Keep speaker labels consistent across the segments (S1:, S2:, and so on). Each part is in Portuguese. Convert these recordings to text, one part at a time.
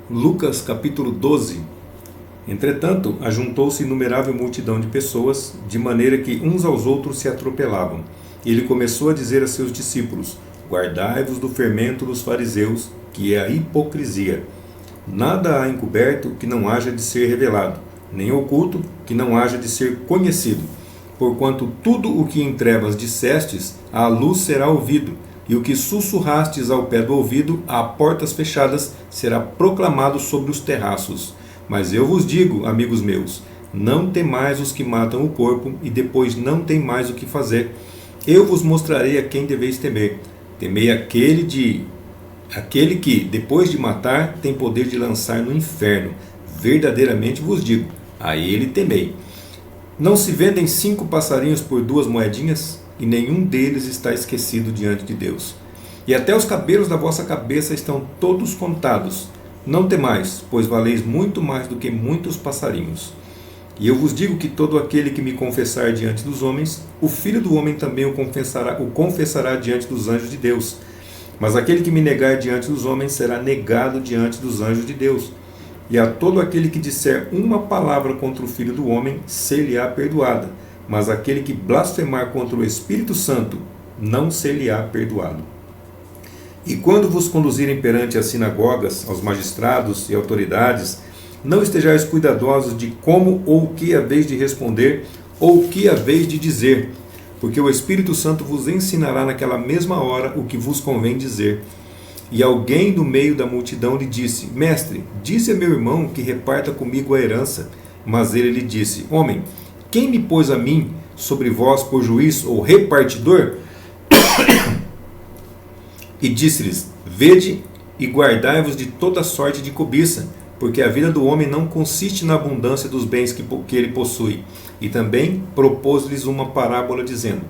S1: Lucas capítulo 12. Entretanto, ajuntou-se inumerável multidão de pessoas, de maneira que uns aos outros se atropelavam. E ele começou a dizer a seus discípulos: Guardai-vos do fermento dos fariseus, que é a hipocrisia. Nada há encoberto que não haja de ser revelado, nem oculto que não haja de ser conhecido. Porquanto tudo o que em trevas dissestes, à luz será ouvido, e o que sussurrastes ao pé do ouvido, a portas fechadas, será proclamado sobre os terraços. Mas eu vos digo, amigos meus, não temais os que matam o corpo, e depois não tem mais o que fazer. Eu vos mostrarei a quem deveis temer. Temei aquele que, depois de matar, tem poder de lançar no inferno. Verdadeiramente vos digo, a ele temei. Não se vendem 5 passarinhos por 2 moedinhas? E nenhum deles está esquecido diante de Deus. E até os cabelos da vossa cabeça estão todos contados. Não temais, pois valeis muito mais do que muitos passarinhos. E eu vos digo que todo aquele que me confessar diante dos homens, o Filho do Homem também o confessará diante dos anjos de Deus. Mas aquele que me negar diante dos homens será negado diante dos anjos de Deus. E a todo aquele que disser uma palavra contra o Filho do Homem, ser-lhe-á perdoada. Mas aquele que blasfemar contra o Espírito Santo, não ser-lhe-á perdoado. E quando vos conduzirem perante as sinagogas, aos magistrados e autoridades, não estejais cuidadosos de como ou o que haveis de responder, ou o que haveis de dizer, porque o Espírito Santo vos ensinará naquela mesma hora o que vos convém dizer. E alguém do meio da multidão lhe disse: Mestre, disse a meu irmão que reparta comigo a herança. Mas ele lhe disse: Homem, quem me pôs a mim sobre vós por juiz ou repartidor? E disse-lhes: Vede e guardai-vos de toda sorte de cobiça, porque a vida do homem não consiste na abundância dos bens que ele possui. E também propôs-lhes uma parábola, dizendo: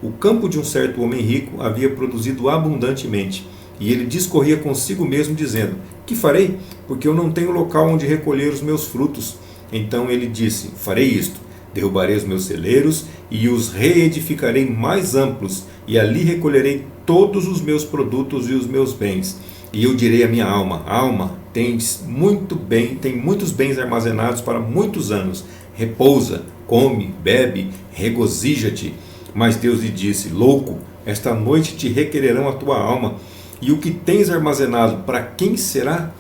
S1: O campo de um certo homem rico havia produzido abundantemente. E ele discorria consigo mesmo, dizendo: Que farei? Porque eu não tenho local onde recolher os meus frutos. Então ele disse: Farei isto: derrubarei os meus celeiros e os reedificarei mais amplos, e ali recolherei todos os meus produtos e os meus bens. E eu direi à minha alma: Alma, tens muitos bens armazenados para muitos anos. Repousa, come, bebe, regozija-te. Mas Deus lhe disse: Louco, esta noite te requererão a tua alma. E o que tens armazenado, para quem será?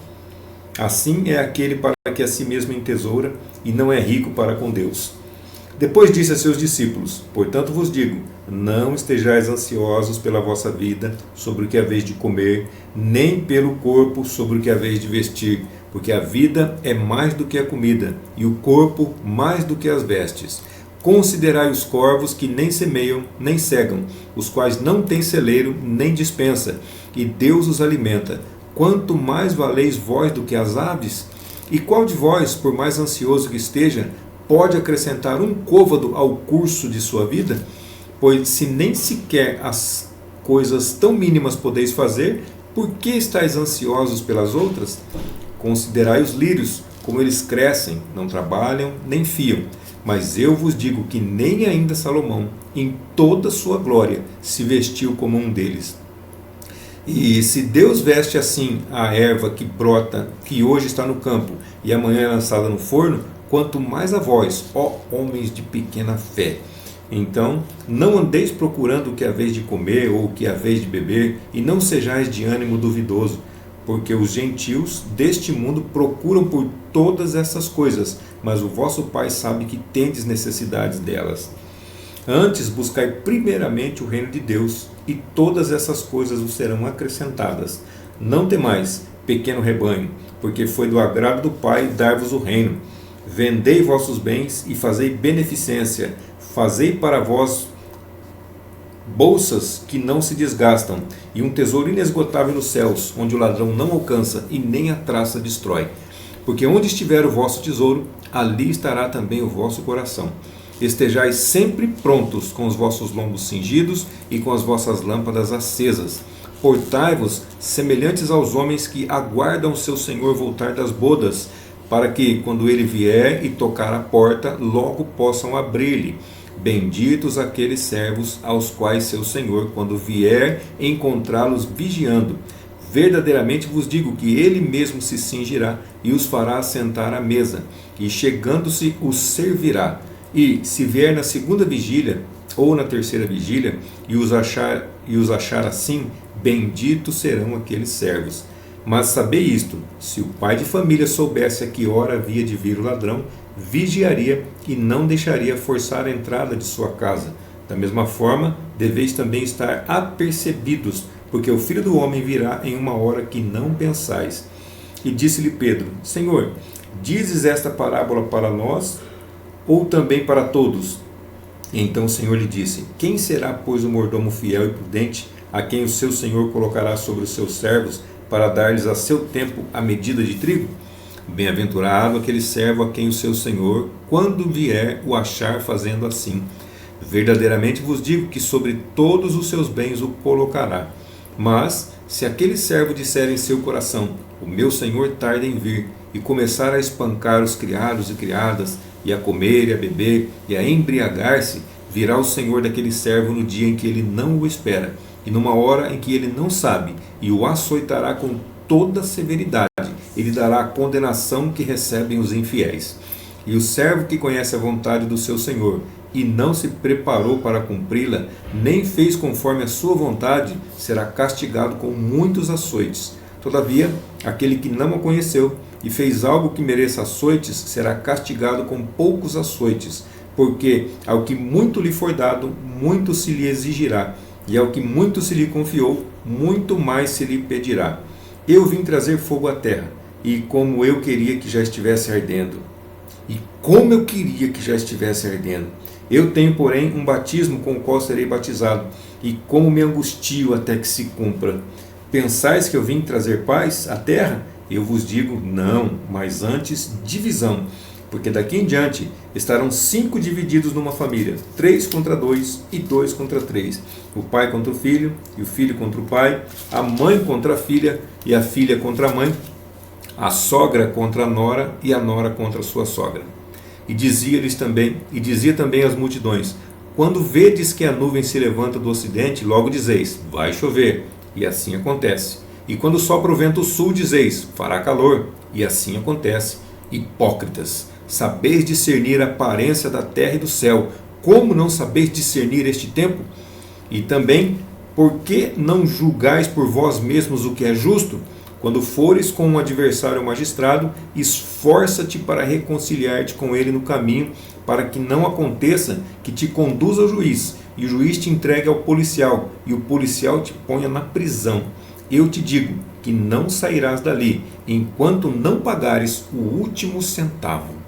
S1: Assim é aquele para que a si mesmo entesoura e não é rico para com Deus. Depois disse a seus discípulos: Portanto vos digo, não estejais ansiosos pela vossa vida, sobre o que haveis de comer, nem pelo corpo, sobre o que haveis de vestir, porque a vida é mais do que a comida, e o corpo mais do que as vestes. Considerai os corvos que nem semeiam, nem cegam, os quais não têm celeiro, nem despensa, e Deus os alimenta. Quanto mais valeis vós do que as aves? E qual de vós, por mais ansioso que esteja, pode acrescentar um côvado ao curso de sua vida? Pois se nem sequer as coisas tão mínimas podeis fazer, por que estáis ansiosos pelas outras? Considerai os lírios, como eles crescem, não trabalham, nem fiam. Mas eu vos digo que nem ainda Salomão, em toda sua glória, se vestiu como um deles. E se Deus veste assim a erva que brota, que hoje está no campo, e amanhã é lançada no forno, quanto mais a vós, ó homens de pequena fé. Então, não andeis procurando o que haveis de comer ou o que haveis de beber, e não sejais de ânimo duvidoso, porque os gentios deste mundo procuram por todas essas coisas, mas o vosso Pai sabe que tendes necessidades delas. Antes buscai primeiramente o reino de Deus, e todas essas coisas vos serão acrescentadas. Não temais, pequeno rebanho, porque foi do agrado do Pai dar-vos o reino. Vendei vossos bens e fazei beneficência, fazei para vós bolsas que não se desgastam, e um tesouro inesgotável nos céus, onde o ladrão não alcança e nem a traça destrói. Porque onde estiver o vosso tesouro, ali estará também o vosso coração. Estejais sempre prontos, com os vossos lombos cingidos e com as vossas lâmpadas acesas. Portai-vos semelhantes aos homens que aguardam o seu Senhor voltar das bodas, para que, quando ele vier e tocar a porta, logo possam abrir-lhe. Benditos aqueles servos aos quais seu Senhor, quando vier, encontrá-los vigiando. Verdadeiramente vos digo que ele mesmo se cingirá e os fará assentar à mesa, e chegando-se os servirá. E se vier na segunda vigília ou na terceira vigília e os achar assim, benditos serão aqueles servos. Mas sabei isto: se o pai de família soubesse a que hora havia de vir o ladrão, vigiaria e não deixaria forçar a entrada de sua casa. Da mesma forma, deveis também estar apercebidos, porque o Filho do Homem virá em uma hora que não pensais. E disse-lhe Pedro: Senhor, dizes esta parábola para nós ou também para todos? E então o Senhor lhe disse: Quem será, pois, o mordomo fiel e prudente, a quem o seu Senhor colocará sobre os seus servos, para dar-lhes a seu tempo a medida de trigo? Bem-aventurado aquele servo a quem o seu Senhor, quando vier, o achar fazendo assim. Verdadeiramente vos digo que sobre todos os seus bens o colocará. Mas, se aquele servo disser em seu coração: O meu Senhor tarda em vir, e começar a espancar os criados e criadas, e a comer e a beber, e a embriagar-se, virá o Senhor daquele servo no dia em que ele não o espera, e numa hora em que ele não sabe, e o açoitará com toda severidade. Ele dará a condenação que recebem os infiéis. E o servo que conhece a vontade do seu Senhor, e não se preparou para cumpri-la, nem fez conforme a sua vontade, será castigado com muitos açoites. Todavia, aquele que não a conheceu e fez algo que mereça açoites, será castigado com poucos açoites, porque ao que muito lhe for dado, muito se lhe exigirá, e ao que muito se lhe confiou, muito mais se lhe pedirá. Eu vim trazer fogo à terra, e como eu queria que já estivesse ardendo. E como eu queria que já estivesse ardendo. Eu tenho, porém, um batismo com o qual serei batizado, e como me angustio até que se cumpra. Pensais que eu vim trazer paz à terra? Eu vos digo, não, mas antes divisão. Porque daqui em diante estarão 5 divididos numa família, 3 contra 2 e 2 contra 3. O pai contra o filho, e o filho contra o pai, a mãe contra a filha, e a filha contra a mãe, a sogra contra a nora, e a nora contra a sua sogra. E dizia também às multidões: Quando vedes que a nuvem se levanta do ocidente, logo dizeis: vai chover, e assim acontece. E quando sopra o vento sul, dizeis: fará calor, e assim acontece. Hipócritas, sabeis discernir a aparência da terra e do céu, como não sabeis discernir este tempo? E também, por que não julgais por vós mesmos o que é justo? Quando fores com um adversário magistrado, esforça-te para reconciliar-te com ele no caminho, para que não aconteça que te conduza ao juiz, e o juiz te entregue ao policial, e o policial te ponha na prisão. Eu te digo que não sairás dali, enquanto não pagares o último centavo.